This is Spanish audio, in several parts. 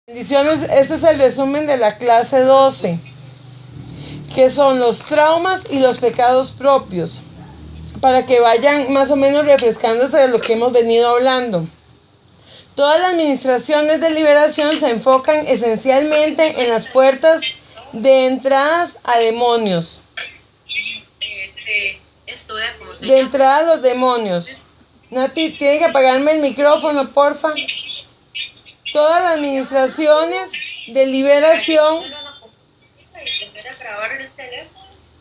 Bendiciones, este es el resumen de la clase 12, que son los traumas y los pecados propios, para que vayan más o menos refrescándose de lo que hemos venido hablando. Todas las administraciones de liberación se enfocan esencialmente en las puertas de entradas a demonios. De entrada a los demonios. Nati, tiene que apagarme el micrófono, porfa. Todas las administraciones de liberación.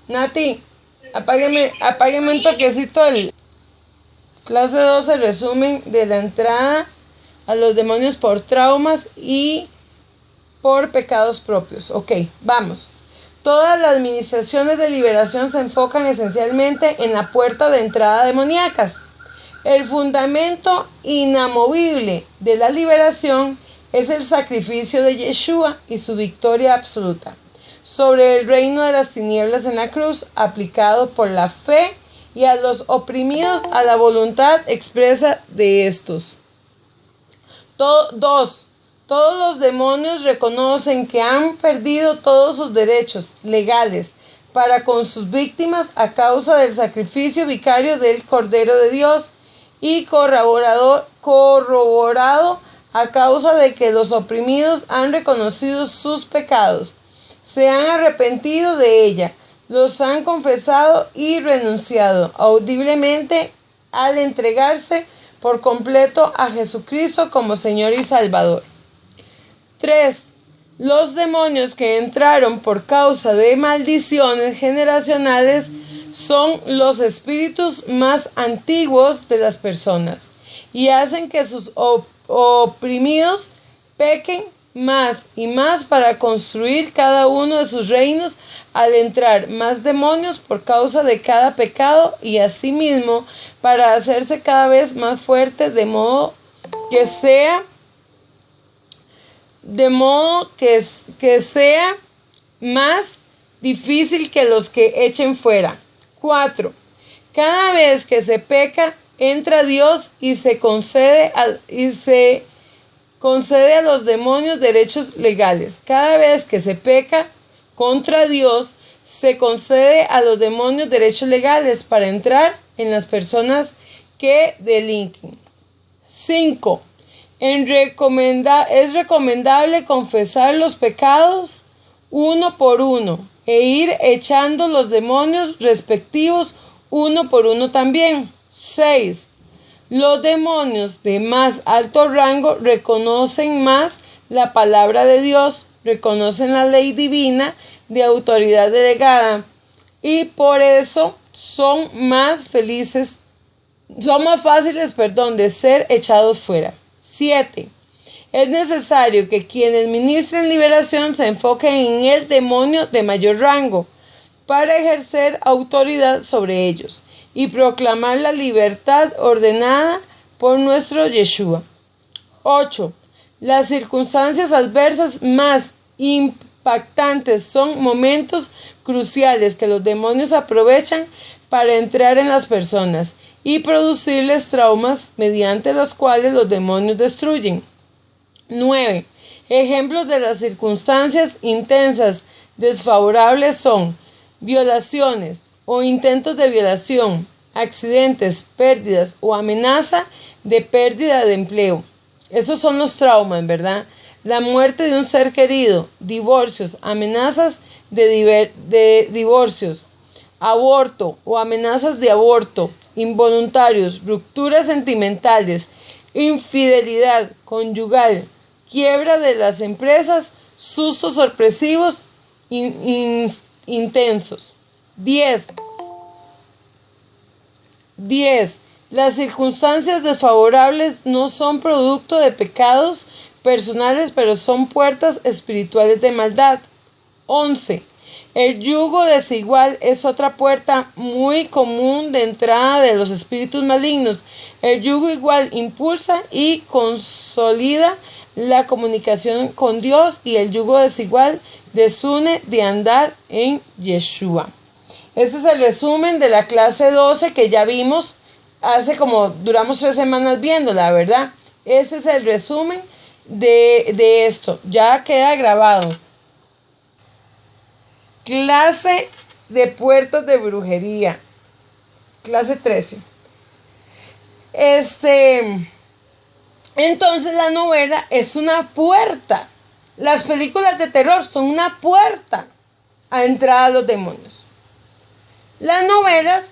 Nati, apágueme un toquecito el clase 12, resumen de la entrada a los demonios por traumas y por pecados propios. Ok, vamos. Todas las administraciones de liberación se enfocan esencialmente en la puerta de entrada demoníacas. El fundamento inamovible de la liberación es el sacrificio de Yeshua y su victoria absoluta sobre el reino de las tinieblas en la cruz, aplicado por la fe y a los oprimidos a la voluntad expresa de estos. 2. Todos los demonios reconocen que han perdido todos sus derechos legales para con sus víctimas a causa del sacrificio vicario del Cordero de Dios y corroborado a causa de que los oprimidos han reconocido sus pecados, se han arrepentido de ella, los han confesado y renunciado audiblemente al entregarse por completo a Jesucristo como Señor y Salvador. 3. Los demonios que entraron por causa de maldiciones generacionales son los espíritus más antiguos de las personas y hacen que sus oprimidos pequen más y más para construir cada uno de sus reinos al entrar más demonios por causa de cada pecado y asimismo para hacerse cada vez más fuerte de modo que sea más difícil que los que echen fuera. 4. Cada vez que se peca, entra Dios y se concede a los demonios derechos legales. Cada vez que se peca contra Dios, se concede a los demonios derechos legales para entrar en las personas que delinquen. 5. Es recomendable confesar los pecados uno por uno e ir echando los demonios respectivos uno por uno también. 6. Los demonios de más alto rango reconocen más la palabra de Dios, reconocen la ley divina de autoridad delegada y por eso son más fáciles de ser echados fuera. 7. Es necesario que quienes ministren liberación se enfoquen en el demonio de mayor rango para ejercer autoridad sobre ellos y proclamar la libertad ordenada por nuestro Yeshua. 8. Las circunstancias adversas más impactantes son momentos cruciales que los demonios aprovechan para entrar en las personas y producirles traumas mediante los cuales los demonios destruyen. 9. Ejemplos de las circunstancias intensas desfavorables son violaciones o intentos de violación, accidentes, pérdidas o amenaza de pérdida de empleo. Esos son los traumas, ¿verdad? La muerte de un ser querido, divorcios, amenazas de divorcios, aborto o amenazas de aborto, involuntarios, rupturas sentimentales, infidelidad conyugal, quiebra de las empresas, sustos sorpresivos intensos. 10. Las circunstancias desfavorables no son producto de pecados personales, pero son puertas espirituales de maldad. 11. El yugo desigual es otra puerta muy común de entrada de los espíritus malignos. El yugo igual impulsa y consolida la comunicación con Dios y el yugo desigual desune de andar en Yeshua. Este es el resumen de la clase 12 que ya vimos duramos 3 semanas viéndola, ¿verdad? Ese es el resumen de esto. Ya queda grabado. Clase de puertas de brujería. Clase 13. Entonces la novela es una puerta. Las películas de terror son una puerta a entrada a los demonios. Las novelas,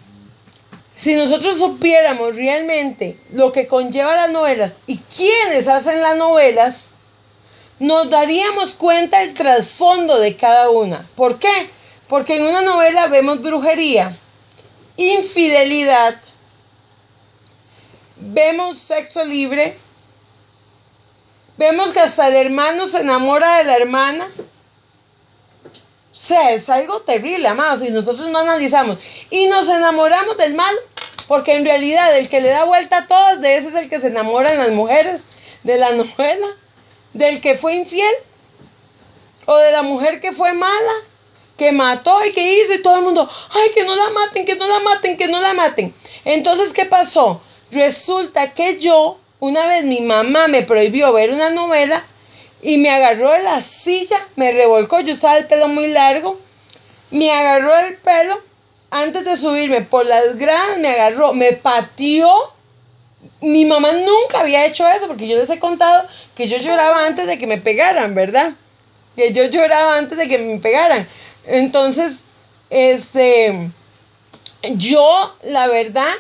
si nosotros supiéramos realmente lo que conlleva las novelas y quiénes hacen las novelas, nos daríamos cuenta del trasfondo de cada una. ¿Por qué? Porque en una novela vemos brujería, infidelidad, vemos sexo libre, vemos que hasta el hermano se enamora de la hermana. O sea, es algo terrible, amados, si nosotros no analizamos. Y nos enamoramos del mal, porque en realidad el que le da vuelta a todas, de ese es el que se enamora en las mujeres de la novela, del que fue infiel, o de la mujer que fue mala, que mató y que hizo, y todo el mundo, ay, que no la maten, que no la maten, que no la maten. Entonces, ¿qué pasó? Resulta que una vez mi mamá me prohibió ver una novela y me agarró de la silla, me revolcó, yo usaba el pelo muy largo, me agarró el pelo antes de subirme por las gradas, me agarró, me pateó. Mi mamá nunca había hecho eso, porque yo les he contado que yo lloraba antes de que me pegaran, ¿verdad? Que yo lloraba antes de que me pegaran. Entonces, yo, la verdad,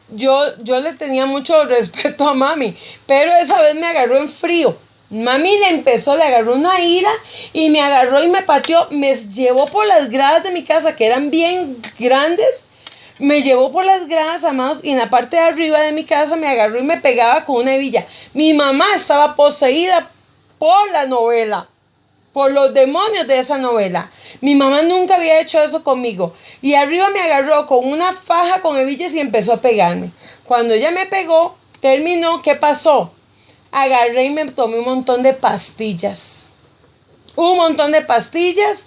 yo le tenía mucho respeto a mami, pero esa vez me agarró en frío. Mami le agarró una ira y me agarró y me pateó, me llevó por las gradas de mi casa, que eran bien grandes, me llevó por las gradas, amados, y en la parte de arriba de mi casa me agarró y me pegaba con una hebilla. Mi mamá estaba poseída por la novela, por los demonios de esa novela. Mi mamá nunca había hecho eso conmigo. Y arriba me agarró con una faja con hebillas y empezó a pegarme. Cuando ella me pegó, terminó, ¿qué pasó? Agarré y me tomé un montón de pastillas. Un montón de pastillas.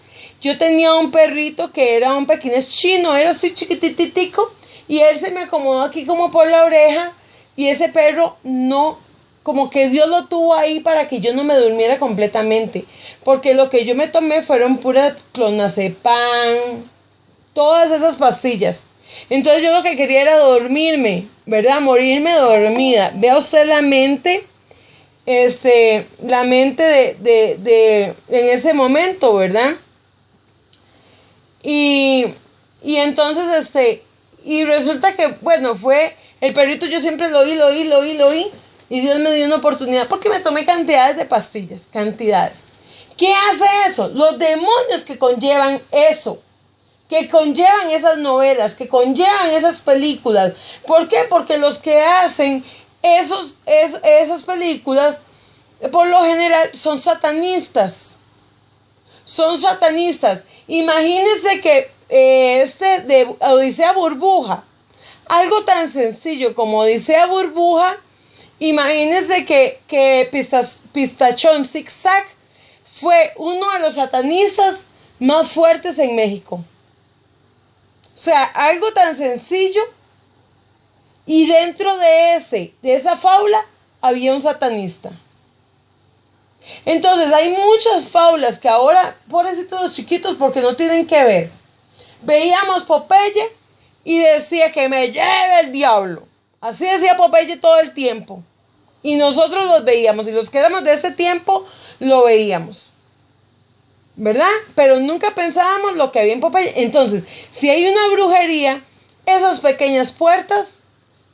Yo tenía un perrito que era un pequinés chino, era así chiquititico, y él se me acomodó aquí como por la oreja, y ese perro no, como que Dios lo tuvo ahí para que yo no me durmiera completamente, porque lo que yo me tomé fueron puras clonazepam, todas esas pastillas. Entonces yo lo que quería era dormirme, ¿verdad? Morirme dormida. Vea usted la mente en ese momento, ¿verdad? Y entonces, y resulta que, bueno, el perrito yo siempre lo oí, y Dios me dio una oportunidad, porque me tomé cantidades de pastillas, cantidades. ¿Qué hace eso? Los demonios que conllevan eso, que conllevan esas novelas, que conllevan esas películas. ¿Por qué? Porque los que hacen esas películas, por lo general, son satanistas. Son satanistas. Imagínense que de Odisea Burbuja, algo tan sencillo como Odisea Burbuja, imagínense que Pistachón Zigzag fue uno de los satanistas más fuertes en México. O sea, algo tan sencillo, y dentro de esa fábula había un satanista. Entonces hay muchas fábulas que ahora, pobrecitos los chiquitos, porque no tienen que ver. Veíamos Popeye y decía que me lleve el diablo. Así decía Popeye todo el tiempo. Y nosotros los veíamos, y los que éramos de ese tiempo lo veíamos, ¿verdad? Pero nunca pensábamos lo que había en Popeye. Entonces, si hay una brujería, esas pequeñas puertas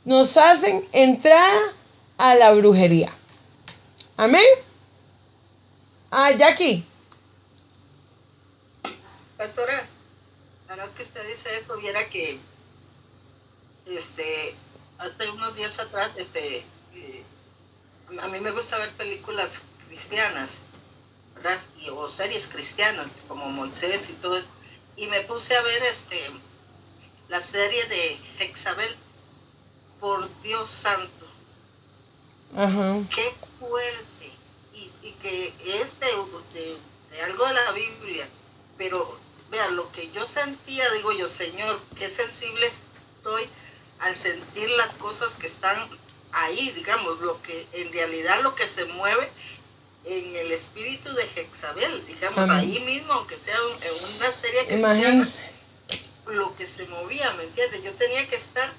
nos hacen entrada a la brujería. Amén. Jackie. Pastora, ahora que usted dice esto, viera que hace unos días atrás, a mí me gusta ver películas cristianas, ¿verdad? O series cristianas, como Moisés y todo eso. Y me puse a ver la serie de Jezabel, por Dios santo. Ajá. Qué fuerte. Y que es de algo de la Biblia. Pero, vean, lo que yo sentía, digo yo, Señor, qué sensible estoy al sentir las cosas que están ahí, digamos, lo que en realidad lo que se mueve en el espíritu de Jezabel, digamos, Amén. ahí mismo, aunque sea en una serie cristiana, Imagínense. lo que se movía, ¿me entiendes? Yo tenía que estar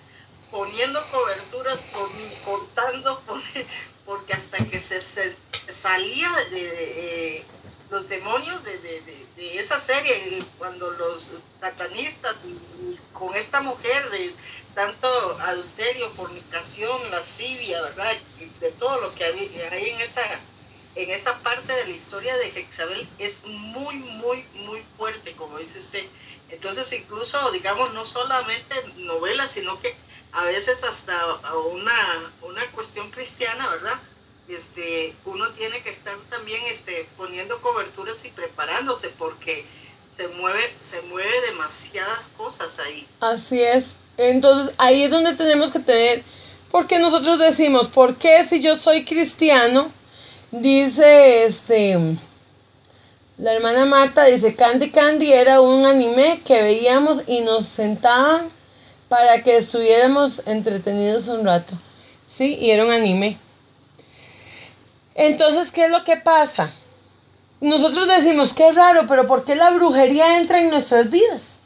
poniendo coberturas, cortando, porque hasta que se salía de los demonios de esa serie, cuando los satanistas y con esta mujer de tanto adulterio, fornicación, lascivia, ¿verdad? Y de todo lo que hay en esta parte de la historia de Jezabel es muy, muy, muy fuerte, como dice usted. Entonces, incluso, digamos, no solamente novelas, sino que a veces hasta una cuestión cristiana, ¿verdad? Uno tiene que estar también poniendo coberturas y preparándose, porque se mueve demasiadas cosas ahí. Así es. Entonces ahí es donde tenemos que tener, porque nosotros decimos, ¿por qué si yo soy cristiano? Dice la hermana Marta, dice, Candy Candy era un anime que veíamos y nos sentaban para que estuviéramos entretenidos un rato. Sí, y era un anime. Entonces, ¿qué es lo que pasa? Nosotros decimos, qué raro, pero ¿por qué la brujería entra en nuestras vidas?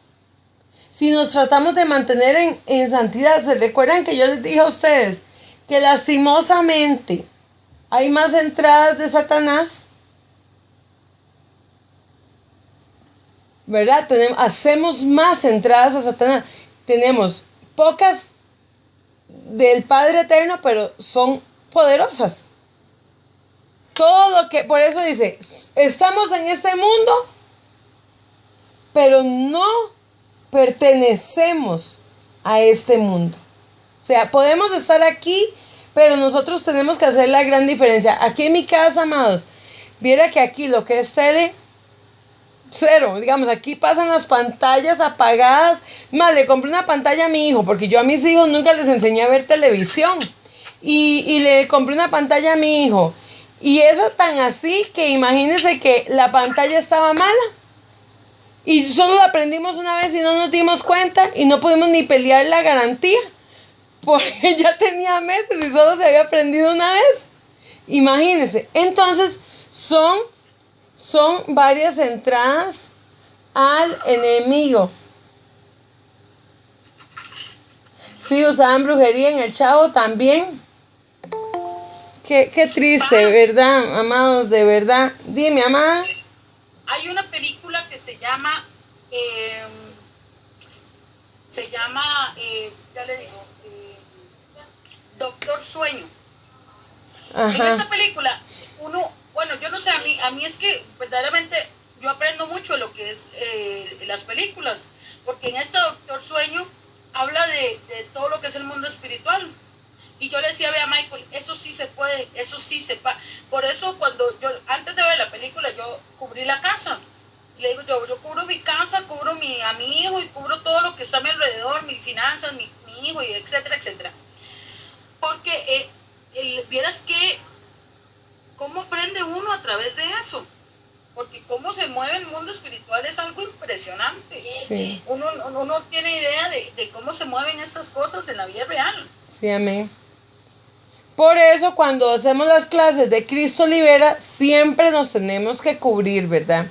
Si nos tratamos de mantener en santidad. ¿Se recuerdan que yo les dije a ustedes que lastimosamente hay más entradas de Satanás? ¿Verdad? Hacemos más entradas a Satanás. Tenemos pocas del Padre Eterno, pero son poderosas. Todo lo que, por eso dice, estamos en este mundo, pero no pertenecemos a este mundo. O sea, podemos estar aquí, pero nosotros tenemos que hacer la gran diferencia. Aquí en mi casa, amados, viera que aquí lo que es tele, cero. Digamos, aquí pasan las pantallas apagadas. Más, le compré una pantalla a mi hijo, porque yo a mis hijos nunca les enseñé a ver televisión. Y le compré una pantalla a mi hijo. Y eso es tan así que imagínense que la pantalla estaba mala. Y solo la prendimos una vez y no nos dimos cuenta y no pudimos ni pelear la garantía. Porque ya tenía meses y solo se había prendido una vez. Imagínense. Entonces son varias entradas al enemigo. Sí, usaban brujería en el Chavo también. Qué triste, ¿verdad, amados? De verdad. Dime, amada. Hay una película que se llama, ya le digo, Doctor Sueño. Ajá. En esa película, bueno, yo no sé, a mí es que verdaderamente yo aprendo mucho de lo que es las películas, porque en este Doctor Sueño habla de todo lo que es el mundo espiritual. Y yo le decía a Michael, eso sí se puede, eso sí se puede. Por eso cuando antes de ver la película, yo cubrí la casa. Y le digo, yo cubro mi casa, cubro a mi hijo y cubro todo lo que está a mi alrededor, mis finanzas, mi hijo, y etcétera, etcétera. Porque vieras que, cómo aprende uno a través de eso. Porque cómo se mueve el mundo espiritual es algo impresionante. Sí. Uno no tiene idea de cómo se mueven estas cosas en la vida real. Sí, amén. Por eso cuando hacemos las clases de Cristo Libera, siempre nos tenemos que cubrir, ¿verdad?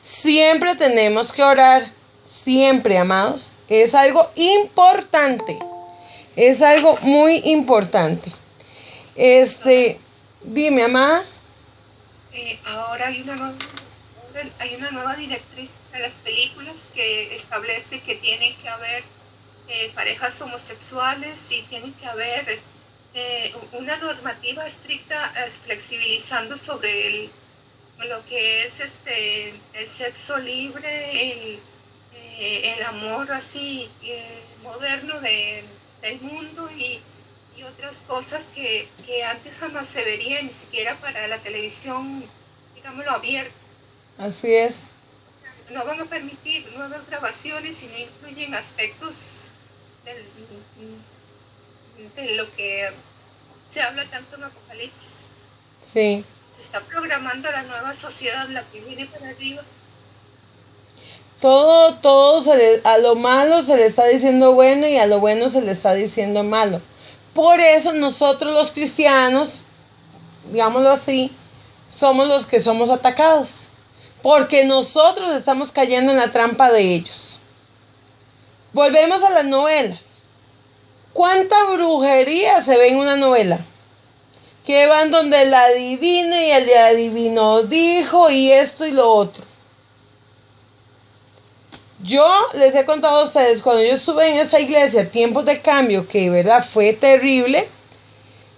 Siempre tenemos que orar, siempre, amados. Es algo importante, es algo muy importante. Dime, amada. Ahora hay una nueva directriz de las películas que establece que tienen que haber parejas homosexuales y tiene que haber una normativa estricta flexibilizando sobre lo que es el sexo libre, el amor así moderno del mundo y otras cosas que antes jamás se verían, ni siquiera para la televisión, digámoslo, abierta. Así es. No van a permitir nuevas grabaciones si no incluyen aspectos de lo que se habla tanto en Apocalipsis. Sí. Se está programando la nueva sociedad, la que viene para arriba. Todo a lo malo se le está diciendo bueno y a lo bueno se le está diciendo malo. Por eso nosotros los cristianos, digámoslo así, somos los que somos atacados, porque nosotros estamos cayendo en la trampa de ellos. Volvemos a las novelas. ¿Cuánta brujería se ve en una novela? Que van donde el adivino y el adivino dijo y esto y lo otro. Yo les he contado a ustedes, cuando yo estuve en esa iglesia, tiempos de cambio, que verdad fue terrible.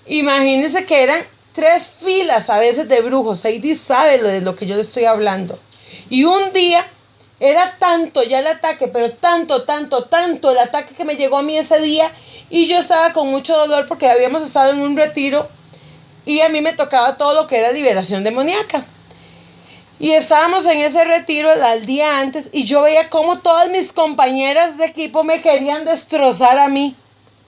Imagínense que eran 3 filas a veces de brujos. Heidi sabe de lo que yo le estoy hablando. Y un día era tanto ya el ataque, pero tanto el ataque que me llegó a mí ese día. Y yo estaba con mucho dolor porque habíamos estado en un retiro y a mí me tocaba todo lo que era liberación demoníaca. Y estábamos en ese retiro el día antes y yo veía cómo todas mis compañeras de equipo me querían destrozar a mí,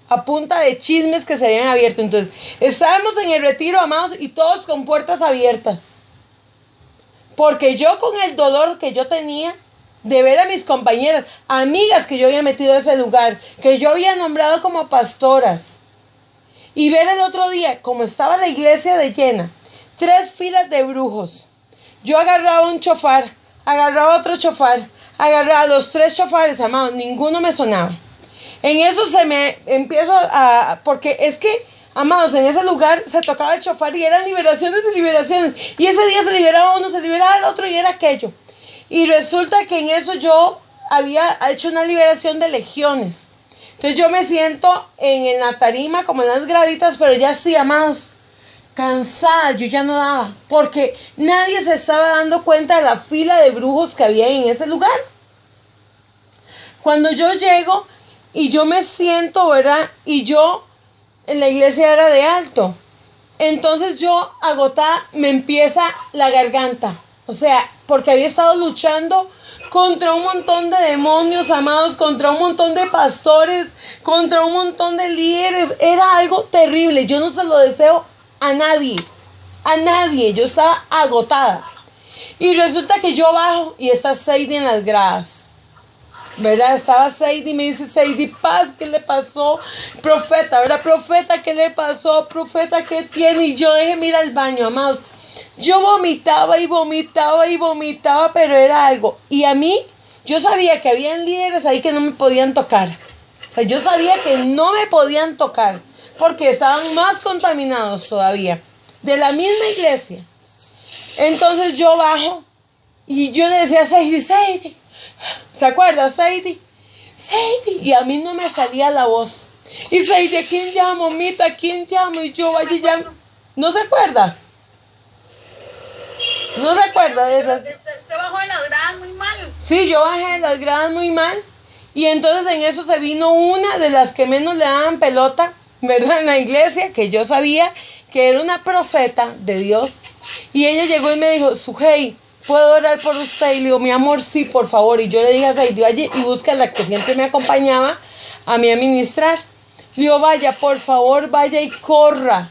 a punta de chismes que se habían abierto. Entonces, estábamos en el retiro, amados, y todos con puertas abiertas. Porque yo, con el dolor que yo tenía de ver a mis compañeras, amigas que yo había metido a ese lugar, que yo había nombrado como pastoras, y ver el otro día, como estaba la iglesia de llena, 3 filas de brujos. Yo agarraba un chofar, agarraba otro chofar, agarraba los 3 chofares, amados, ninguno me sonaba. En eso se me empiezo a... Porque es que, amados, en ese lugar se tocaba el chofar y eran liberaciones y liberaciones. Y ese día se liberaba uno, se liberaba el otro y era aquello. Y resulta que en eso yo había hecho una liberación de legiones. Entonces yo me siento en la tarima, como en las graditas, pero ya sí, amados, cansada, yo ya no daba, porque nadie se estaba dando cuenta de la fila de brujos que había en ese lugar. Cuando yo llego y yo me siento, ¿verdad? Y yo, en la iglesia era de alto, entonces yo agotada me empieza la garganta, o sea, porque había estado luchando contra un montón de demonios, amados, contra un montón de pastores, contra un montón de líderes. Era algo terrible, yo no se lo deseo a nadie, yo estaba agotada. Y resulta que yo bajo y está Sadie en las gradas, ¿verdad? Estaba Sadie y me dice, Sadie Paz, ¿qué le pasó? Profeta, ¿verdad? Profeta, ¿qué le pasó? Profeta, ¿qué tiene? Y yo déjeme ir al baño, amados. Yo vomitaba, pero era algo. Y a mí, yo sabía que habían líderes ahí que no me podían tocar. O sea, yo sabía que no me podían tocar, porque estaban más contaminados todavía, de la misma iglesia. Entonces yo bajo y yo le decía a Sadie, Sadie, ¿se acuerda Sadie? Sadie, y a mí no me salía la voz. Y Sadie, ¿a quién llamo, Mita? ¿A quién llamo? Y yo vaya y llamo. ¿No se acuerda? ¿No se acuerda de esas? Usted bajó en las gradas muy mal. Sí, yo bajé en las gradas muy mal. Y entonces en eso se vino una de las que menos le daban pelota, ¿verdad? En la iglesia, que yo sabía que era una profeta de Dios. Y ella llegó y me dijo, Sujei, ¿puedo orar por usted? Y le digo, mi amor, sí, por favor. Y yo le dije a Sadie, vaya y busca a la que siempre me acompañaba a mí a ministrar. Le digo, vaya, por favor, vaya y corra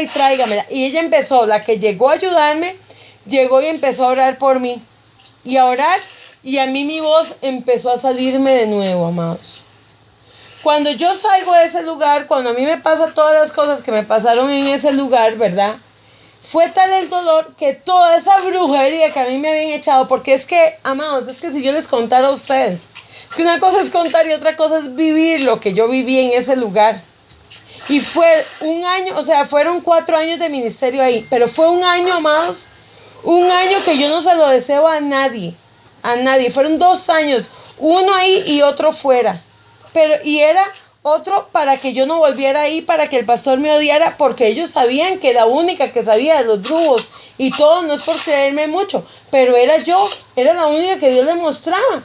y tráigamela. Y ella empezó, la que llegó a ayudarme, llegó y empezó a orar por mí. Y a orar, y a mí mi voz empezó a salirme de nuevo, amados. Cuando yo salgo de ese lugar, cuando a mí me pasan todas las cosas que me pasaron en ese lugar, ¿verdad? Fue tal el dolor que toda esa brujería que a mí me habían echado, porque es que, amados, es que si yo les contara a ustedes, es que una cosa es contar y otra cosa es vivir lo que yo viví en ese lugar. Y fue un año, o sea, fueron 4 años de ministerio ahí, pero fue un año, amados, un año que yo no se lo deseo a nadie, fueron 2 años, uno ahí y otro fuera, y era otro para que yo no volviera ahí, para que el pastor me odiara, porque ellos sabían que la única que sabía de los brujos y todo, no es por creerme mucho, pero era yo, era la única que Dios le mostraba.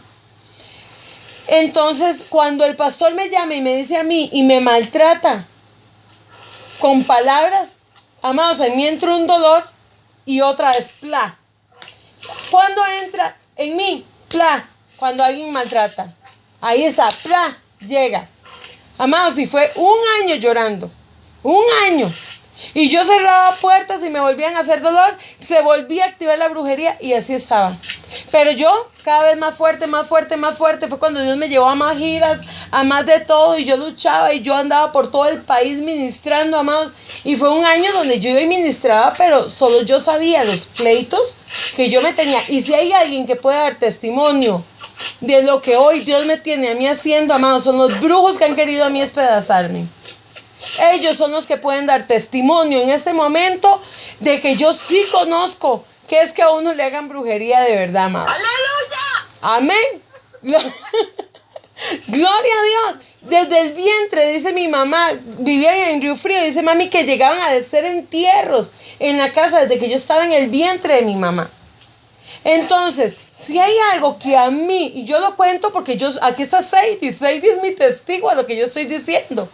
Entonces, cuando el pastor me llama y me dice a mí y me maltrata con palabras, amados, en mí entra un dolor y otra vez, ¡pla! ¿Cuándo entra en mí? ¡Pla! Cuando alguien maltrata. Ahí está, ¡pla! Llega. Amados, y fue un año llorando. Un año. Y yo cerraba puertas y me volvían a hacer dolor. Se volvía a activar la brujería y así estaba. Pero yo, cada vez más fuerte. Fue cuando Dios me llevó a más giras, Además de todo, y yo luchaba y yo andaba por todo el país ministrando, amados. Y fue un año donde yo iba y ministraba, pero solo yo sabía los pleitos que yo me tenía. Y si hay alguien que puede dar testimonio de lo que hoy Dios me tiene a mí haciendo, amados, son los brujos que han querido a mí despedazarme. Ellos son los que pueden dar testimonio en este momento de que yo sí conozco que es que a uno le hagan brujería de verdad, amados. ¡Aleluya! Amén. Gloria a Dios. Desde el vientre, dice mi mamá, vivían en Río Frío, dice mami que llegaban a hacer entierros en la casa desde que yo estaba en el vientre de mi mamá. Entonces, si hay algo que a mí, y yo lo cuento porque aquí está Sadie es mi testigo a lo que yo estoy diciendo,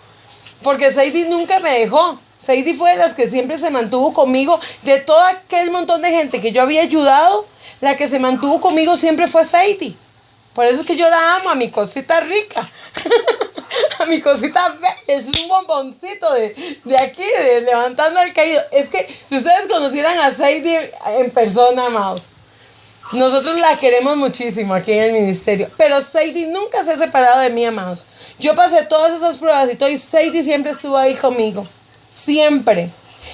porque Sadie nunca me dejó. Sadie fue de las que siempre se mantuvo conmigo, de todo aquel montón de gente que yo había ayudado, la que se mantuvo conmigo siempre fue Sadie. Por eso es que yo la amo, a mi cosita rica, a mi cosita bella, es un bomboncito de aquí, de levantando el caído. Es que si ustedes conocieran a Sadie en persona, amados, nosotros la queremos muchísimo aquí en el ministerio, pero Sadie nunca se ha separado de mí, amados. Yo pasé todas esas pruebas y todo, y Sadie siempre estuvo ahí conmigo, siempre.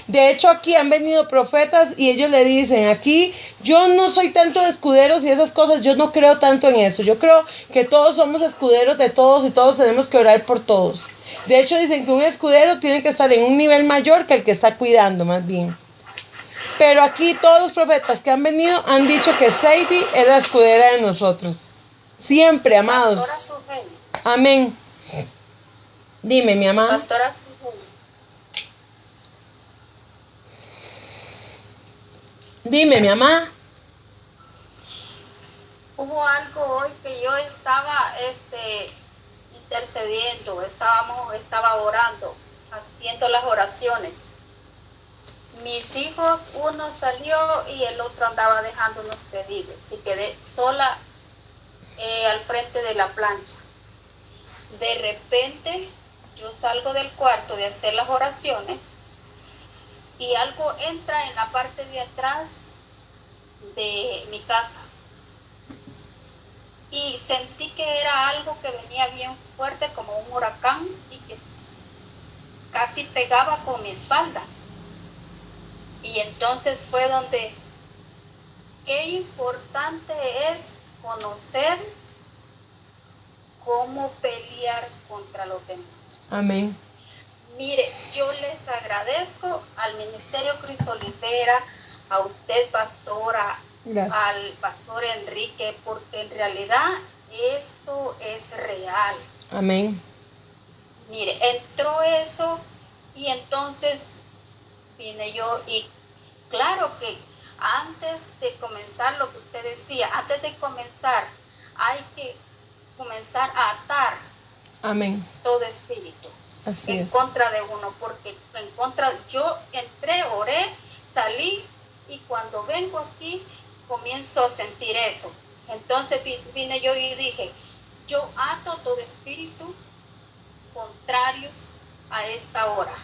De hecho, aquí han venido profetas y ellos le dicen, aquí yo no soy tanto de escuderos y esas cosas, yo no creo tanto en eso. Yo creo que todos somos escuderos de todos y todos tenemos que orar por todos. De hecho, dicen que un escudero tiene que estar en un nivel mayor que el que está cuidando, más bien. Pero aquí todos los profetas que han venido han dicho que Sadie es la escudera de nosotros. Siempre, amados. Pastora Sujei. Amén. Dime, mi amada. Pastora Sujei. Dime, mi amada. Hubo algo hoy que yo estaba intercediendo, estaba orando, haciendo las oraciones. Mis hijos, uno salió y el otro andaba dejando unos pedidos y quedé sola al frente de la plancha. De repente yo salgo del cuarto de hacer las oraciones y algo entra en la parte de atrás de mi casa y sentí que era algo que venía bien fuerte como un huracán y que casi pegaba con mi espalda. Y entonces fue donde qué importante es conocer cómo pelear contra los demonios. Amén. Mire, yo les agradezco al Ministerio Cristo Libera, a usted, pastora, Gracias. al pastor Enrique, porque en realidad esto es real. Amén. Mire, entró eso y entonces vine yo y claro que antes de comenzar lo que usted decía, antes de comenzar hay que comenzar a atar Amén. todo espíritu. Así En es. contra de uno, porque en contra, yo entré, oré, salí y cuando vengo aquí comienzo a sentir eso. Entonces vine yo y dije, yo ato todo espíritu contrario a esta hora.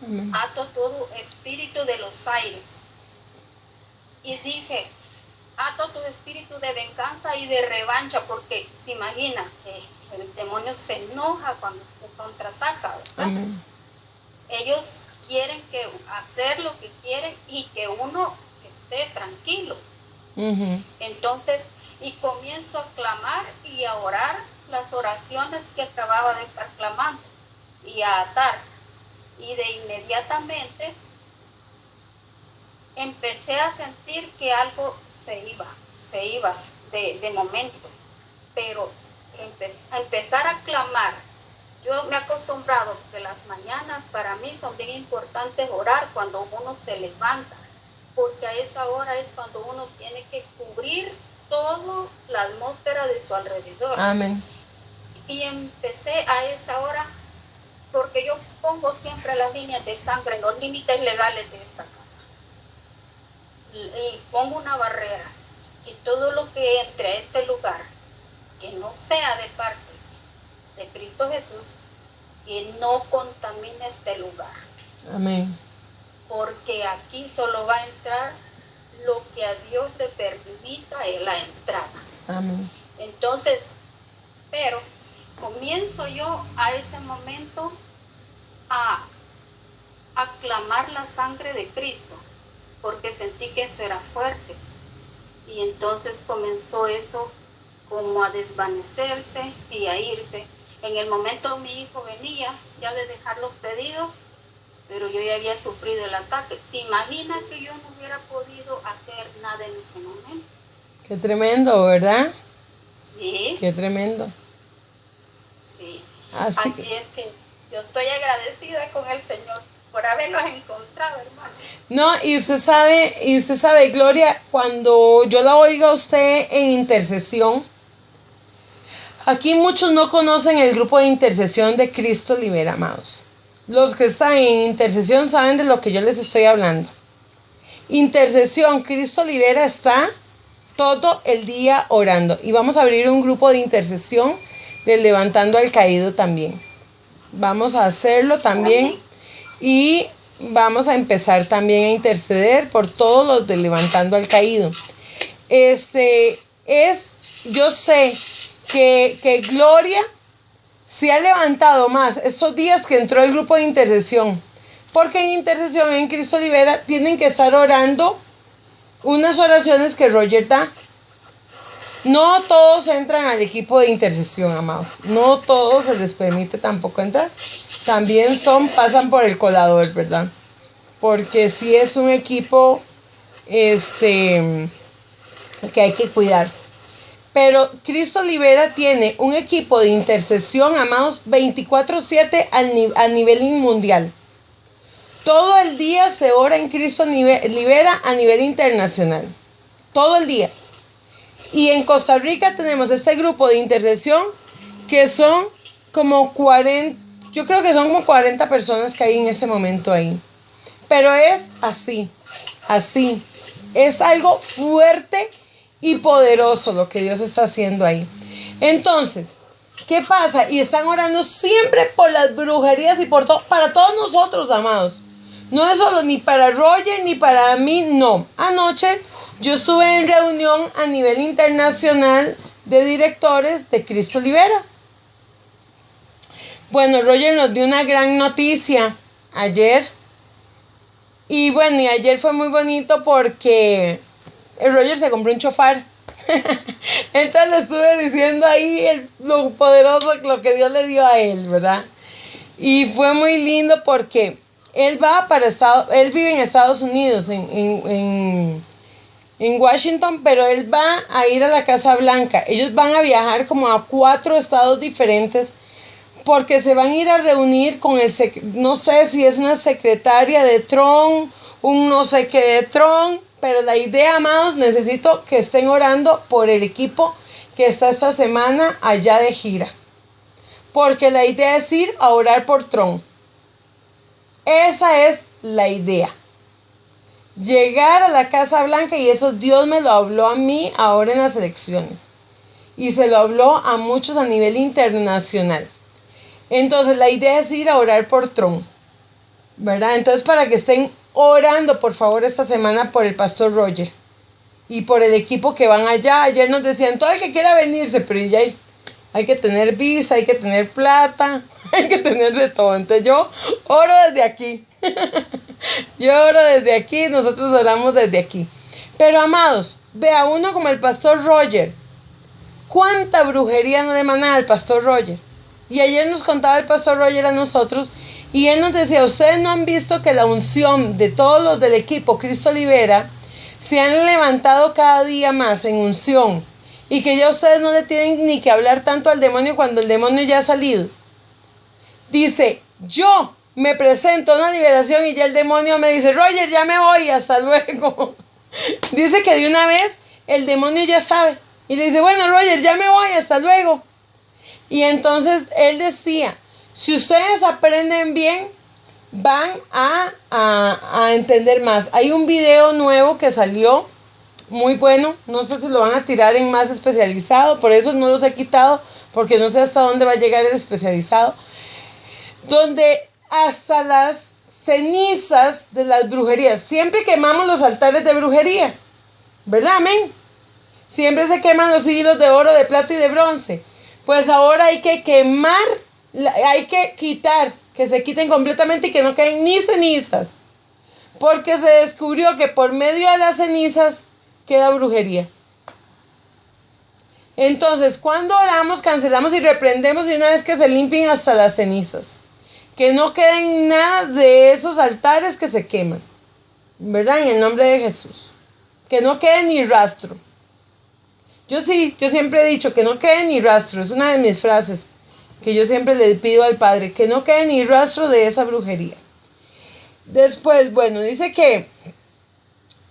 Amén. Ato todo espíritu de los aires. Y dije, ato todo espíritu de venganza y de revancha, porque se imagina que el demonio se enoja cuando se contraataca, ¿verdad? Amén. Ellos quieren hacer lo que quieren y que uno esté tranquilo. Ujú. Entonces, y comienzo a clamar y a orar las oraciones que acababa de estar clamando y a atar. Y de inmediatamente empecé a sentir que algo se iba de momento, pero empezar a clamar. Yo me he acostumbrado que las mañanas para mí son bien importantes orar cuando uno se levanta, porque a esa hora es cuando uno tiene que cubrir toda la atmósfera de su alrededor. Amén. Y empecé a esa hora, porque yo pongo siempre las líneas de sangre en los límites legales de esta casa. Y pongo una barrera, y todo lo que entre a este lugar, que no sea de parte de Cristo Jesús, que no contamine este lugar. Amén. Porque aquí solo va a entrar lo que a Dios le permita la entrada. Amén. Entonces, pero comienzo yo a ese momento a clamar la sangre de Cristo, porque sentí que eso era fuerte. Y entonces comenzó eso como a desvanecerse y a irse. En el momento mi hijo venía ya de dejar los pedidos, pero yo ya había sufrido el ataque. ¿Se imagina que yo no hubiera podido hacer nada en ese momento? Qué tremendo, ¿verdad? Sí. Qué tremendo. Sí. Así es que yo estoy agradecida con el Señor por haberlos encontrado, hermano. No, y usted sabe, Gloria, cuando yo la oigo a usted en intercesión, aquí muchos no conocen el grupo de intercesión de Cristo Libera, amados. Los que están en intercesión saben de lo que yo les estoy hablando. Intercesión, Cristo Libera está todo el día orando. Y vamos a abrir un grupo de intercesión de Levantando al Caído también. Vamos a hacerlo también. Y vamos a empezar también a interceder por todos los de Levantando al Caído. Yo sé que Gloria se ha levantado más estos días que entró el grupo de intercesión. Porque en intercesión en Cristo Libera tienen que estar orando unas oraciones que Roger da. No todos entran al equipo de intercesión, amados. No todos se les permite tampoco entrar. También pasan por el colador, ¿verdad? Porque sí es un equipo que hay que cuidar. Pero Cristo Libera tiene un equipo de intercesión, amados, 24/7 a nivel mundial. Todo el día se ora en Cristo Libera a nivel internacional. Todo el día. Y en Costa Rica tenemos este grupo de intercesión que son como 40, yo creo que son como 40 personas que hay en ese momento ahí. Pero es así. Es algo fuerte y poderoso lo que Dios está haciendo ahí. Entonces, ¿qué pasa? Y están orando siempre por las brujerías y por todo, para todos nosotros, amados. No es solo ni para Roger ni para mí, no. Anoche yo estuve en reunión a nivel internacional de directores de Cristo Libera. Bueno, Roger nos dio una gran noticia ayer. Y bueno, y ayer fue muy bonito porque Roger se compró un chofar. Entonces le estuve diciendo ahí lo poderoso, lo que Dios le dio a él, ¿verdad? Y fue muy lindo porque él vive en Estados Unidos, en Washington, pero él va a ir a la Casa Blanca. Ellos van a viajar como a 4 estados diferentes porque se van a ir a reunir con no sé si es una secretaria de Trump, un no sé qué de Trump, pero la idea, amados, necesito que estén orando por el equipo que está esta semana allá de gira. Porque la idea es ir a orar por Trump. Esa es la idea. Llegar a la Casa Blanca, y eso Dios me lo habló a mí ahora en las elecciones. Y se lo habló a muchos a nivel internacional. Entonces la idea es ir a orar por Trump, ¿verdad? Entonces para que estén orando por favor esta semana por el pastor Roger y por el equipo que van allá. Ayer nos decían todo el que quiera venirse, pero ya hay que tener visa, hay que tener plata, hay que tener de todo. Entonces yo oro desde aquí. Yo oro desde aquí, nosotros oramos desde aquí. Pero amados, vea uno como el pastor Roger. ¿Cuánta brujería no le mandan al pastor Roger? Y ayer nos contaba el pastor Roger a nosotros y él nos decía, ustedes no han visto que la unción de todos los del equipo Cristo Libera se han levantado cada día más en unción y que ya ustedes no le tienen ni que hablar tanto al demonio cuando el demonio ya ha salido. Dice, yo me presento a una liberación y ya el demonio me dice, Roger, ya me voy, hasta luego. Dice que de una vez el demonio ya sabe y le dice, bueno, Roger, ya me voy, hasta luego. Y entonces él decía, si ustedes aprenden bien, van a entender más. Hay un video nuevo que salió, muy bueno, no sé si lo van a tirar en más especializado, por eso no los he quitado, porque no sé hasta dónde va a llegar el especializado, donde hasta las cenizas de las brujerías, siempre quemamos los altares de brujería, ¿verdad? Amén. Siempre se queman los hilos de oro, de plata y de bronce. pues ahora hay que quemar, hay que quitar, que se quiten completamente y que no queden ni cenizas. Porque se descubrió que por medio de las cenizas queda brujería. Entonces, cuando oramos, cancelamos y reprendemos de una vez que se limpien hasta las cenizas. Que no queden nada de esos altares que se queman. ¿Verdad? En el nombre de Jesús. Que no quede ni rastro. Yo siempre he dicho que no quede ni rastro. Es una de mis frases que yo siempre le pido al Padre. Que no quede ni rastro de esa brujería. Después, bueno, dice que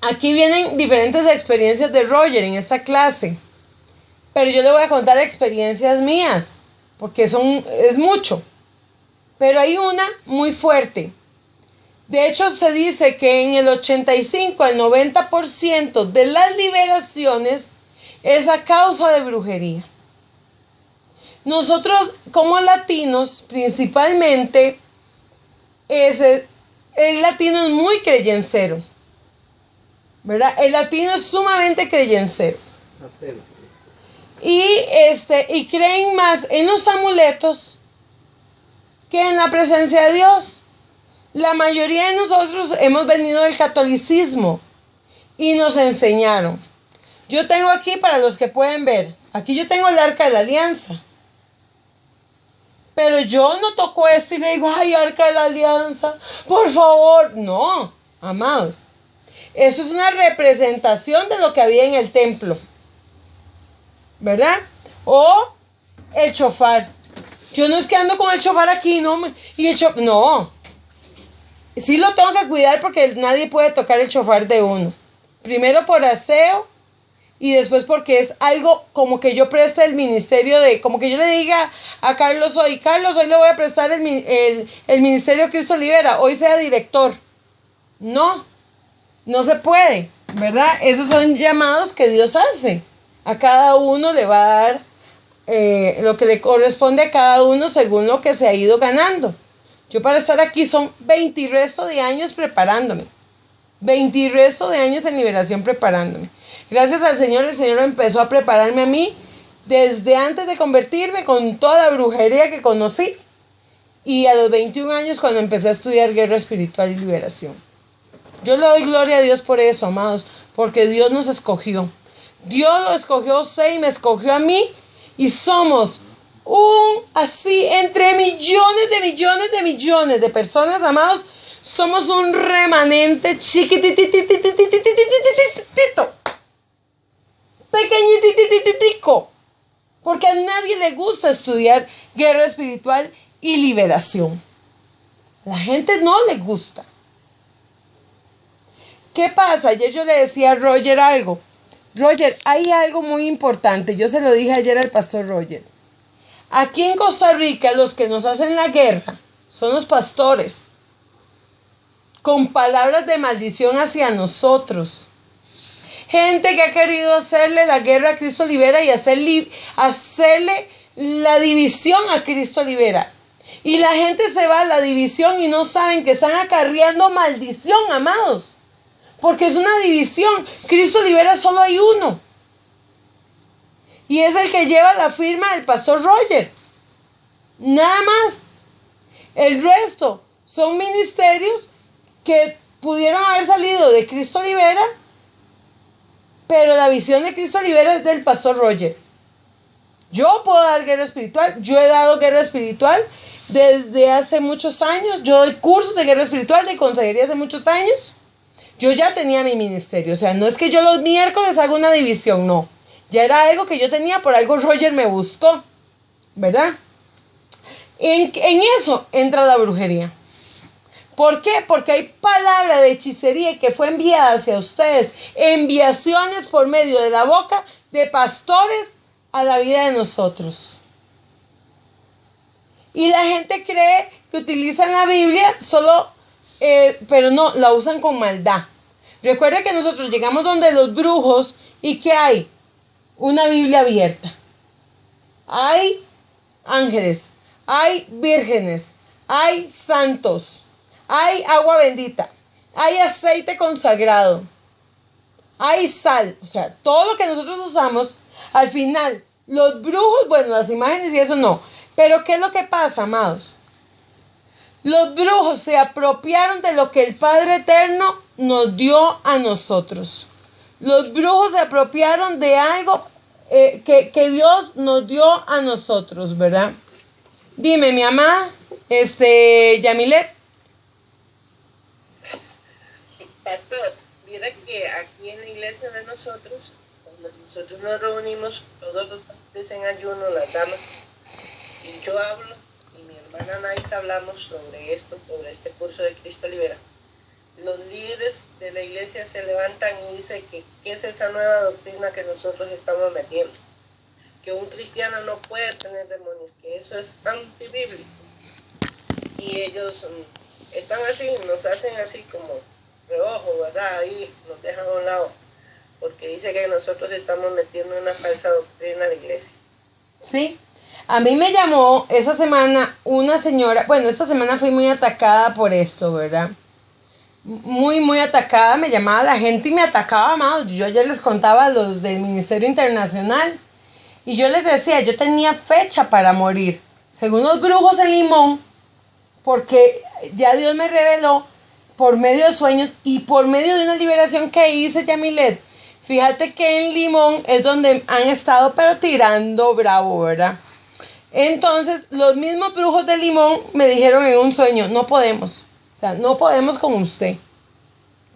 aquí vienen diferentes experiencias de Roger en esta clase. Pero yo le voy a contar experiencias mías, porque es mucho. Pero hay una muy fuerte. De hecho, se dice que en el 85 al 90% de las liberaciones es a causa de brujería. Nosotros, como latinos, principalmente, el latino es muy creyencero. ¿Verdad? El latino es sumamente creyencero. Y creen más en los amuletos que en la presencia de Dios. La mayoría de nosotros hemos venido del catolicismo y nos enseñaron. Yo tengo aquí, para los que pueden ver, aquí yo tengo el Arca de la Alianza. Pero yo no toco esto y le digo, ay, Arca de la Alianza, por favor. No, amados. Eso es una representación de lo que había en el templo. ¿Verdad? O el chofar. Yo no es que ando con el chofar aquí, no. No. Sí lo tengo que cuidar porque nadie puede tocar el chofar de uno. Primero por aseo y después porque es algo como que yo preste el ministerio de... Como que yo le diga a Carlos hoy le voy a prestar el ministerio Cristo Libera. Hoy sea director. No se puede, ¿verdad? Esos son llamados que Dios hace. A cada uno le va a dar lo que le corresponde a cada uno según lo que se ha ido ganando. Yo para estar aquí son 20 y resto de años preparándome. 20 y resto de años en liberación preparándome. Gracias al Señor, el Señor empezó a prepararme a mí desde antes de convertirme con toda la brujería que conocí. Y a los 21 años cuando empecé a estudiar guerra espiritual y liberación. Yo le doy gloria a Dios por eso, amados, porque Dios nos escogió. Dios lo escogió a usted y me escogió a mí. Y somos así entre millones de personas, amados. Somos un remanente chiquitititititititititito. Pequeñititititico. Porque a nadie le gusta estudiar guerra espiritual y liberación. A la gente no le gusta. ¿Qué pasa? Ayer yo le decía a Roger algo. Roger, hay algo muy importante. Yo se lo dije ayer al pastor Roger. Aquí en Costa Rica, los que nos hacen la guerra son los pastores. Con palabras de maldición hacia nosotros. Gente que ha querido hacerle la guerra a Cristo Libera y hacerle la división a Cristo Libera. Y la gente se va a la división y no saben que están acarreando maldición, amados. Porque es una división. Cristo Libera solo hay uno. Y es el que lleva la firma del pastor Roger. Nada más. El resto son ministerios que pudieron haber salido de Cristo Libera. Pero la visión de Cristo Libera es del pastor Roger. Yo puedo dar guerra espiritual. Yo he dado guerra espiritual desde hace muchos años. Yo doy cursos de guerra espiritual, de consejería hace muchos años. Yo ya tenía mi ministerio, o sea, no es que yo los miércoles haga una división, no. Ya era algo que yo tenía, por algo Roger me buscó, ¿verdad? En eso entra la brujería. ¿Por qué? Porque hay palabra de hechicería que fue enviada hacia ustedes, enviaciones por medio de la boca de pastores a la vida de nosotros. Y la gente cree que utilizan la Biblia solo... pero no, la usan con maldad. Recuerda que nosotros llegamos donde los brujos y ¿qué hay? Una Biblia abierta. Hay ángeles, hay vírgenes, hay santos, hay agua bendita, hay aceite consagrado, hay sal. O sea, todo lo que nosotros usamos, al final, Los brujos, bueno, las imágenes y eso no. Pero ¿qué es lo que pasa, amados? Los brujos se apropiaron de lo que el Padre Eterno nos dio a nosotros. Los brujos se apropiaron de algo que Dios nos dio a nosotros, ¿verdad? Dime, mi amada, Yamilet. Pastor, mira que aquí en la iglesia de nosotros, cuando nosotros nos reunimos todos los días en ayuno, las damas, y yo hablo, y mi hermana Naisa hablamos sobre esto, sobre este curso de Cristo Libera. Los líderes de la iglesia se levantan y dicen que ¿qué es esa nueva doctrina que nosotros estamos metiendo? Que un cristiano no puede tener demonios, que eso es antibíblico. Y ellos están así, nos hacen así como reojo, ¿verdad? Ahí nos dejan a un lado, porque dice que nosotros estamos metiendo una falsa doctrina a la iglesia. Sí, a mí me llamó esa semana una señora, bueno, esta semana fui muy atacada por esto, ¿verdad? Muy atacada, me llamaba la gente y me atacaba, amados. Yo ayer les contaba a los del Ministerio Internacional y yo les decía, yo tenía fecha para morir, según los brujos en Limón, porque ya Dios me reveló por medio de sueños y por medio de una liberación que hice, Yamilet. Fíjate que en Limón es donde han estado pero tirando bravo, ¿verdad? Entonces los mismos brujos de Limón me dijeron en un sueño, no podemos, o sea, no podemos con usted.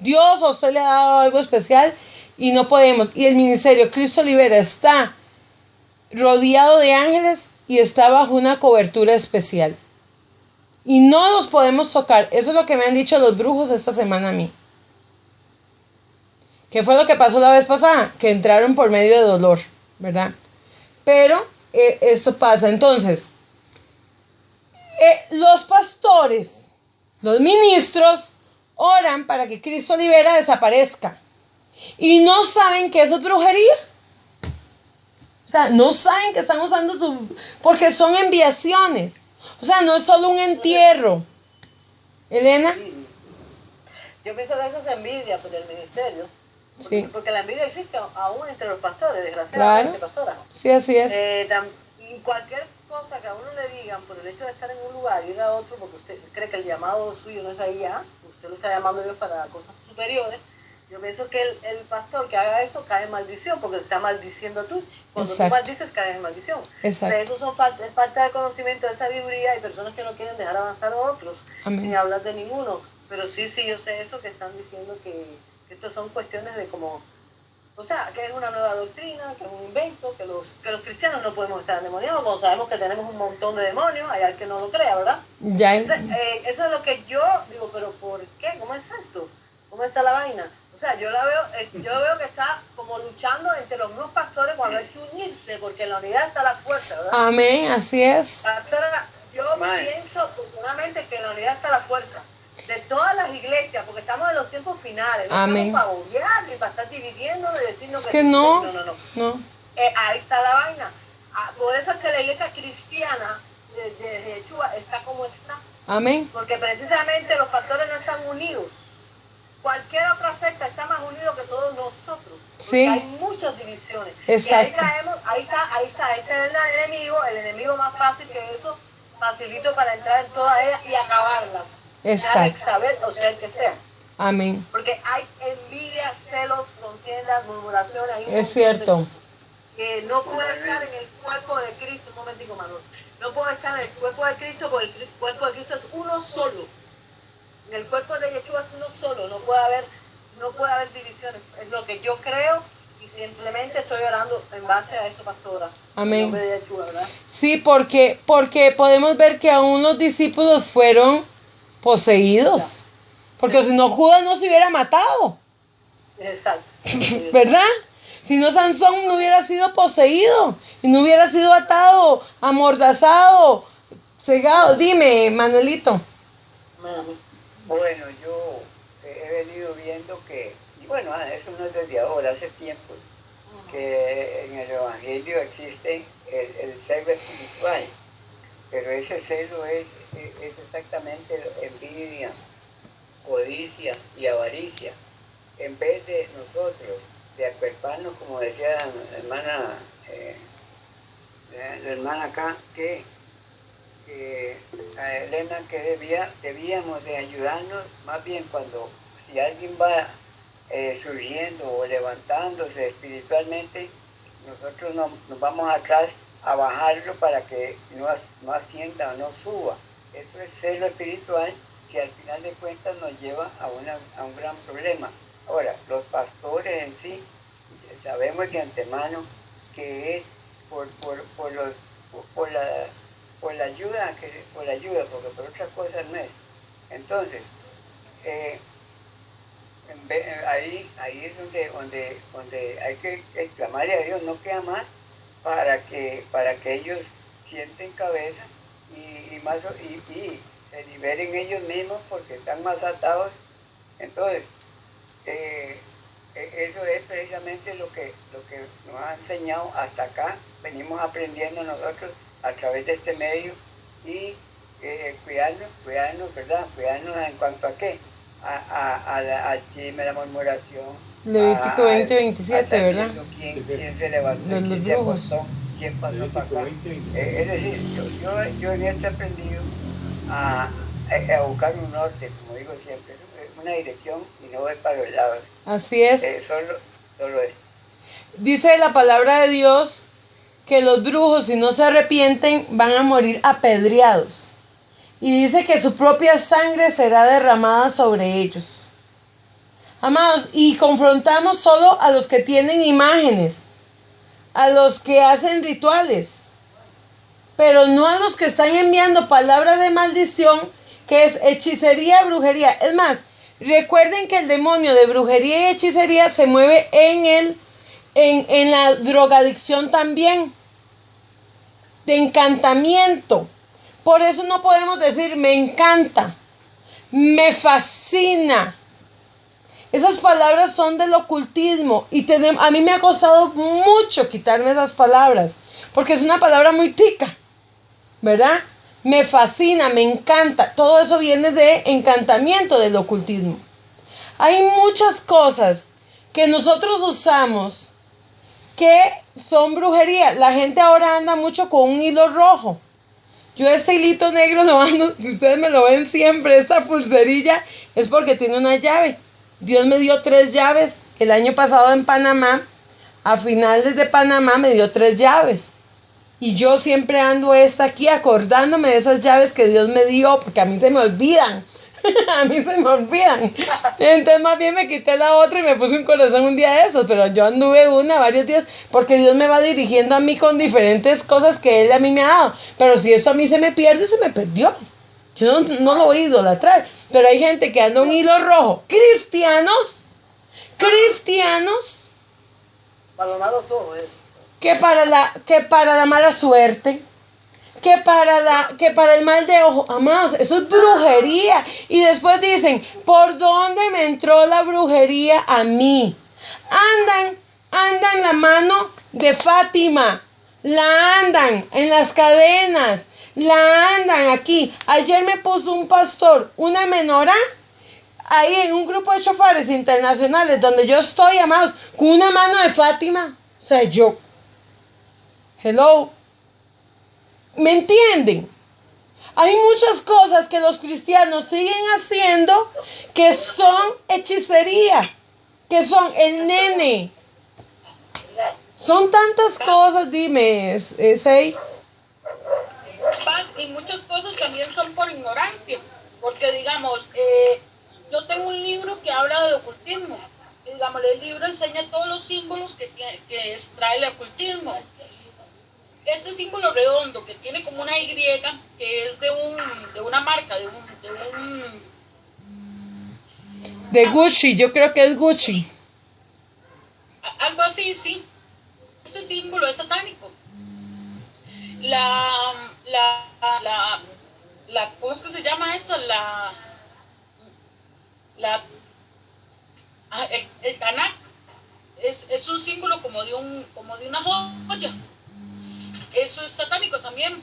Dios a usted le ha dado algo especial y no podemos. Y el ministerio Cristo Libera está rodeado de ángeles y está bajo una cobertura especial. Y no los podemos tocar. Eso es lo que me han dicho los brujos esta semana a mí. ¿Qué fue lo que pasó la vez pasada? Que entraron por medio de dolor, ¿verdad? Pero esto pasa. Entonces, los pastores, los ministros, oran para que Cristo Libera desaparezca. Y no saben que eso es brujería. O sea, no saben que están usando porque son enviaciones. O sea, no es solo un entierro. Elena. Yo pienso que eso es envidia por el ministerio. Sí. Porque la envidia existe aún entre los pastores, desgraciadamente, claro. Pastora. Sí, así es. Y cualquier cosa que a uno le digan por el hecho de estar en un lugar y ir a otro, porque usted cree que el llamado suyo no es ahí ya, usted lo está llamando a Dios para cosas superiores. Yo pienso que el pastor que haga eso cae en maldición, porque le está maldiciendo tú. Cuando Exacto. tú maldices, caes en maldición. Exacto. Eso es falta de conocimiento, de sabiduría, y personas que no quieren dejar avanzar a otros, Amén. sin hablar de ninguno. Pero sí, yo sé eso, que están diciendo que esto son cuestiones de como, o sea, que es una nueva doctrina, que es un invento, que los cristianos no podemos estar endemoniados, como sabemos que tenemos un montón de demonios, hay alguien que no lo crea, ¿verdad? Ya. Entonces, eso es lo que yo digo, pero ¿por qué? ¿Cómo es esto? ¿Cómo está la vaina? O sea, yo veo que está como luchando entre los mismos pastores cuando hay que unirse, porque en la unidad está la fuerza, ¿verdad? Amén, así es. Pastora, yo pienso afortunadamente que en la unidad está la fuerza de todas las iglesias, porque estamos en los tiempos finales, no Amén. estamos para obviar ni para estar dividiendo, de decirnos Es que no. Ahí está la vaina. Por eso es que la iglesia cristiana de Yeshua está como está. Amén. Porque precisamente los pastores no están unidos. Cualquier otra secta está más unido que todos nosotros. Sí. Hay muchas divisiones. Exacto. Y ahí caemos, ahí está, este es el enemigo más fácil que eso, facilito para entrar en todas ellas y acabarlas. Exacto. Saber, o sea, el que sea. Amén. Porque hay envidia, celos, contiendas, murmuraciones. Es cierto. Que no puede estar en el cuerpo de Cristo, un momentico, Manuel. No puede estar en el cuerpo de Cristo porque el cuerpo de Cristo es uno solo. En el cuerpo de Yeshua es uno solo, no puede haber divisiones. Es lo que yo creo y simplemente estoy orando en base a eso, pastora. Amén. En nombre de Yeshua, ¿verdad? Sí, porque podemos ver que aún los discípulos fueron poseídos. Porque si no, Judas no se hubiera matado. Exacto. ¿Verdad? Si no, Sansón no hubiera sido poseído y no hubiera sido atado, amordazado, cegado. Dime, Manuelito. Bueno, yo he venido viendo que, y bueno, eso no es desde ahora, hace tiempo, que en el Evangelio existe el celo espiritual, pero ese celo es exactamente envidia, codicia y avaricia. En vez de nosotros de acuerparnos, como decía la hermana la hermana acá, que a Elena, que debíamos de ayudarnos, más bien cuando, si alguien va surgiendo o levantándose espiritualmente, nosotros nos vamos atrás a bajarlo para que no ascienda o no suba. Eso es celo espiritual, que al final de cuentas nos lleva a un gran problema. Ahora, los pastores en sí, sabemos de antemano que es por la ayuda, porque por otra cosa no es. Entonces, ahí es donde hay que exclamarle a Dios, no queda más, para que ellos sienten cabeza y se liberen ellos mismos, porque están más atados. Entonces, eso es precisamente lo que nos ha enseñado hasta acá. Venimos aprendiendo nosotros a través de este medio, y cuidarnos, ¿verdad? Cuidarnos en cuanto a qué, al chisme, la murmuración. Levítico 20:27, ¿verdad? ¿Quién se levantó? ¿Quién se acostó? ¿Quién pasó para acá? Es decir, yo en esto he aprendido a buscar un norte, como digo siempre, una dirección, y no ver para los lados. Así es. Solo es. Dice la palabra de Dios que los brujos, si no se arrepienten, van a morir apedreados. Y dice que su propia sangre será derramada sobre ellos. Amados, y confrontamos solo a los que tienen imágenes, a los que hacen rituales, pero no a los que están enviando palabras de maldición, que es hechicería, brujería. Es más, recuerden que el demonio de brujería y hechicería se mueve en la drogadicción también, de encantamiento. Por eso no podemos decir me encanta, me fascina. Esas palabras son del ocultismo, y a mí me ha costado mucho quitarme esas palabras, porque es una palabra muy tica, ¿verdad? Me fascina, me encanta. Todo eso viene de encantamiento, del ocultismo. Hay muchas cosas que nosotros usamos que son brujería. La gente ahora anda mucho con un hilo rojo. Yo este hilito negro lo ando, si ustedes me lo ven siempre, esta pulserilla es porque tiene una llave. Dios me dio 3 llaves. El año pasado en Panamá, a finales de Panamá, me dio 3 llaves. Y yo siempre ando aquí acordándome de esas llaves que Dios me dio, porque a mí se me olvidan. A mí se me olvidan. Entonces más bien me quité la otra y me puse un corazón un día de esos. Pero yo anduve varios días, porque Dios me va dirigiendo a mí con diferentes cosas que Él a mí me ha dado. Pero si esto a mí se me pierde, se me perdió. Yo no lo voy a idolatrar. Pero hay gente que anda un hilo rojo. Cristianos. Para los malos ojos, Que para la mala suerte, que para el mal de ojo. Amados, eso es brujería. Y después dicen, ¿por dónde me entró la brujería a mí? Andan la mano de Fátima, la andan en las cadenas, la andan aquí. Ayer me puso un pastor una menorá ahí en un grupo de chofares internacionales donde yo estoy, amados, con una mano de Fátima. O sea, yo... Hello. ¿Me entienden? Hay muchas cosas que los cristianos siguen haciendo que son hechicería, que son el nene. Son tantas cosas, dime, Sei. Y muchas cosas también son por ignorancia, porque digamos, yo tengo un libro que habla de ocultismo. Y, digamos, el libro enseña todos los símbolos que trae el ocultismo. Ese símbolo redondo que tiene como una Y, que es de una marca, de Gucci, yo creo que es Gucci. Algo así, sí. Ese símbolo es satánico. ¿Cómo es que se llama eso? El Tanakh es un símbolo como de una joya. Eso es satánico también.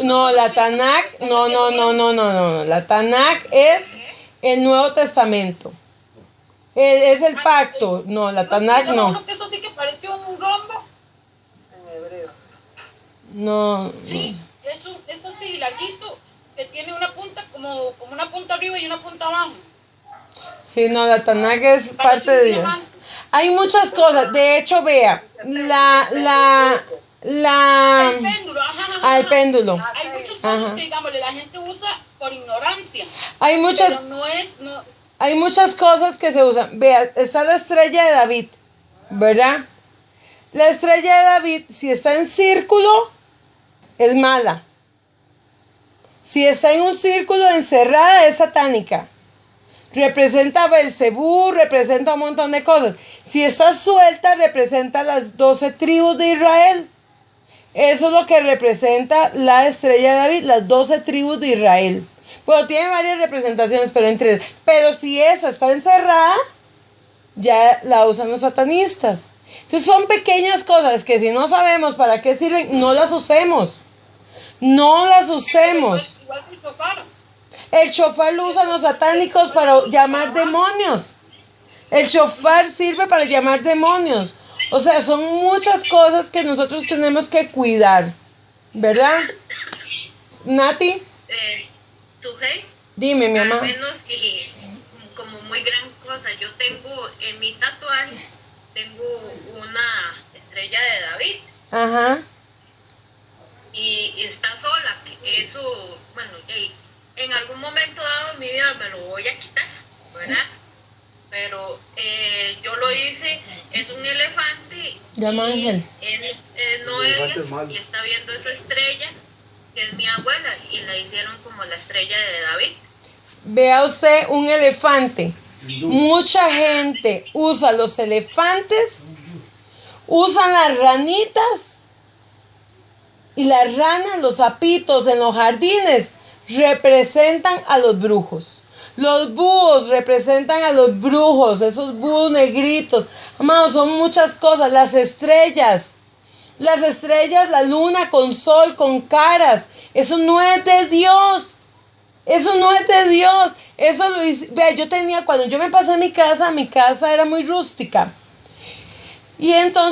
No, la Tanakh, no. La Tanakh es el Nuevo Testamento. Es el pacto. No, la Tanakh no. Eso sí que parece un rombo. en hebreos. No. Sí, es así, larguito, que tiene una punta como una punta arriba y una punta abajo. Sí, no, la Tanakh es Parece parte un de Dios. diamante. Hay muchas cosas. De hecho, vea, El péndulo, al péndulo. Hay muchas cosas Ajá. que, digámosle, la gente usa por ignorancia. Hay muchas, Pero no es, no, hay muchas cosas que se usan. Vea, está la estrella de David, ¿verdad? La estrella de David, si está en círculo, es mala. Si está en un círculo encerrada, es satánica. Representa a Belcebú, representa un montón de cosas. Si está suelta, representa las 12 tribus de Israel. Eso es lo que representa la estrella de David, las 12 tribus de Israel. Bueno, tiene varias representaciones, pero si esa está encerrada, ya la usan los satanistas. Entonces son pequeñas cosas que si no sabemos para qué sirven, no las usemos. No las usemos. igual que el shofar. El shofar lo usan los satánicos para llamar demonios. El shofar sirve para llamar demonios. O sea, son muchas cosas que nosotros tenemos que cuidar. ¿Verdad? Nati, Tujei, dime, mi al mamá. menos y como muy gran cosa, yo tengo en mi tatuaje, tengo una estrella de David Ajá. y está sola, que eso, bueno, en algún momento dado en mi vida me lo voy a quitar, ¿verdad? Pero yo lo hice, es un elefante. Llama y Ángel. él no es y está viendo esa estrella que es mi abuela y la hicieron como la estrella de David. Vea usted un elefante. Mucha gente usa los elefantes, usan las ranitas y las ranas, los sapitos en los jardines representan a los brujos. Los búhos representan a los brujos, esos búhos negritos. Amados, son muchas cosas. Las estrellas, la luna con sol, con caras. Eso no es de Dios. Eso no es de Dios. Eso lo hice. Vea, yo tenía, cuando yo me pasé a mi casa era muy rústica. Y entonces